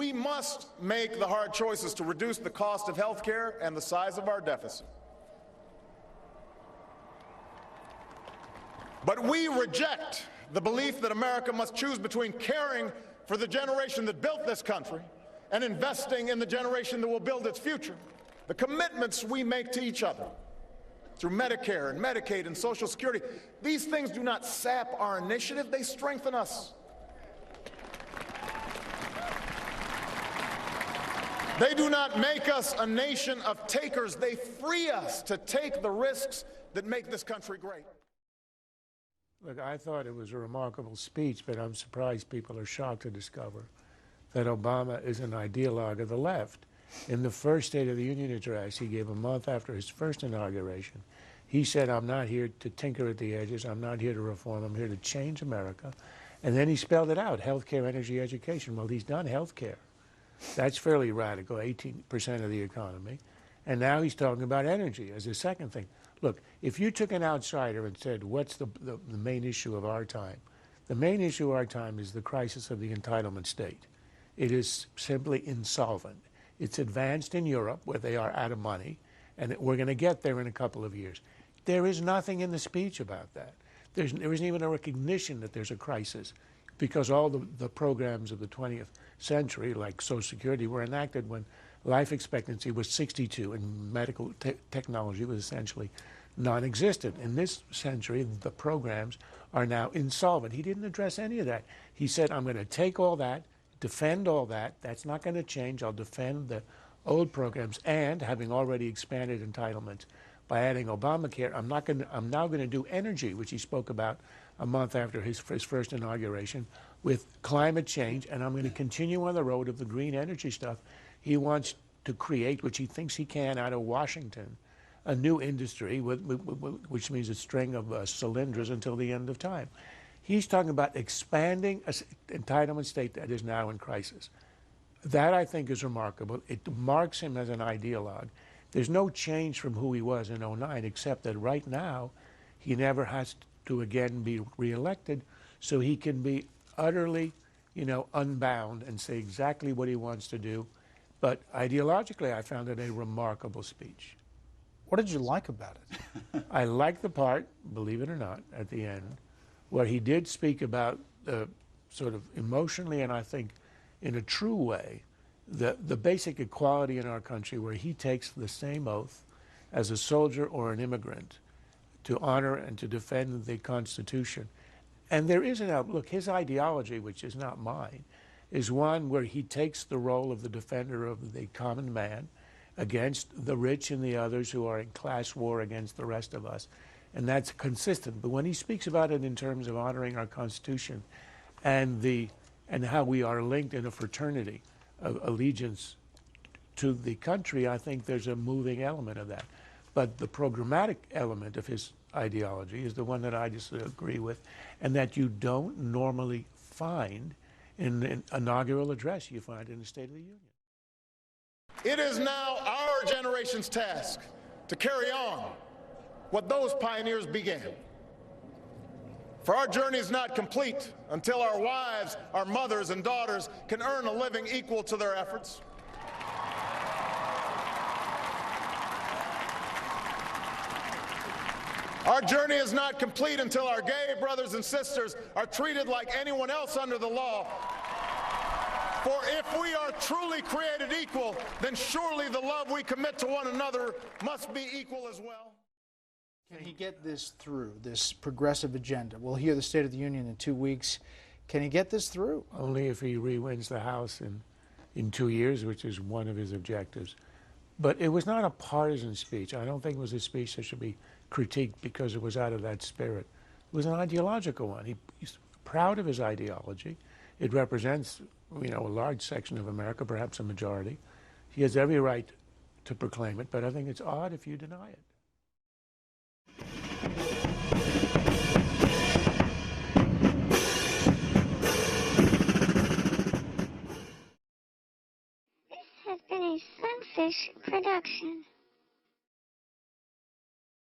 We must make the hard choices to reduce the cost of health care and the size of our deficit. But we reject the belief that America must choose between caring for the generation that built this country and investing in the generation that will build its future. The commitments we make to each other through Medicare and Medicaid and Social Security, these things do not sap our initiative, they strengthen us. They do not make us a nation of takers, they free us to take the risks that make this country great. Look, I thought it was a remarkable speech, but I'm surprised people are shocked to discover that Obama is an ideologue of the left. In the first State of the Union address he gave a month after his first inauguration, he said, I'm not here to tinker at the edges, I'm not here to reform, I'm here to change America. And then he spelled it out, healthcare, energy, education. Well, he's done healthcare. That's fairly radical, 18% of the economy. And now he's talking about energy as a second thing. Look, if you took an outsider and said, what's the main issue of our time? The main issue of our time is the crisis of the entitlement state. It is simply insolvent. It's advanced in Europe, where they are out of money, and we're going to get there in a couple of years. There is nothing in the speech about that. There isn't even a recognition that there's a crisis, because all the programs of the 20th century, like Social Security, were enacted when life expectancy was 62 and medical technology was essentially non-existent. In this century, the programs are now insolvent. He didn't address any of that. He said, I'm going to take all that, defend all that. That's not going to change. I'll defend the old programs, and having already expanded entitlements by adding Obamacare, I'm now going to do energy, which he spoke about a month after his first inauguration, with climate change, and I'm going to continue on the road of the green energy stuff. He wants to create, which he thinks he can out of Washington, a new industry, which means a string of cylinders until the end of time. He's talking about expanding an entitlement state that is now in crisis. That, I think, is remarkable. It marks him as an ideologue. There's no change from who he was in '09, except that right now he never has to again be reelected, so he can be utterly, unbound and say exactly what he wants to do. But ideologically, I found it a remarkable speech. What did you like about it? I liked the part, believe it or not, at the end, where he did speak about sort of emotionally, and I think in a true way, the basic equality in our country, where he takes the same oath as a soldier or an immigrant to honor and to defend the Constitution. And there is an outlook. His ideology, which is not mine, is one where he takes the role of the defender of the common man against the rich and the others who are in class war against the rest of us. And that's consistent. But when he speaks about it in terms of honoring our Constitution and how we are linked in a fraternity of allegiance to the country, I think there's a moving element of that. But the programmatic element of his ideology is the one that I disagree with, and that you don't normally find in an inaugural address. You find in the State of the Union. It is now our generation's task to carry on what those pioneers began. For our journey is not complete until our wives, our mothers, and daughters can earn a living equal to their efforts. Our journey is not complete until our gay brothers and sisters are treated like anyone else under the law. For if we are truly created equal, then surely the love we commit to one another must be equal as well. Can he get this through, this progressive agenda? We'll hear the State of the Union in 2 weeks. Can he get this through? Only if he re-wins the House in 2 years, which is one of his objectives. But it was not a partisan speech. I don't think it was a speech that should be critiqued because it was out of that spirit. It was an ideological one. He's proud of his ideology. It represents, a large section of America, perhaps a majority. He has every right to proclaim it, but I think it's odd if you deny it. This has been a Sunfish production.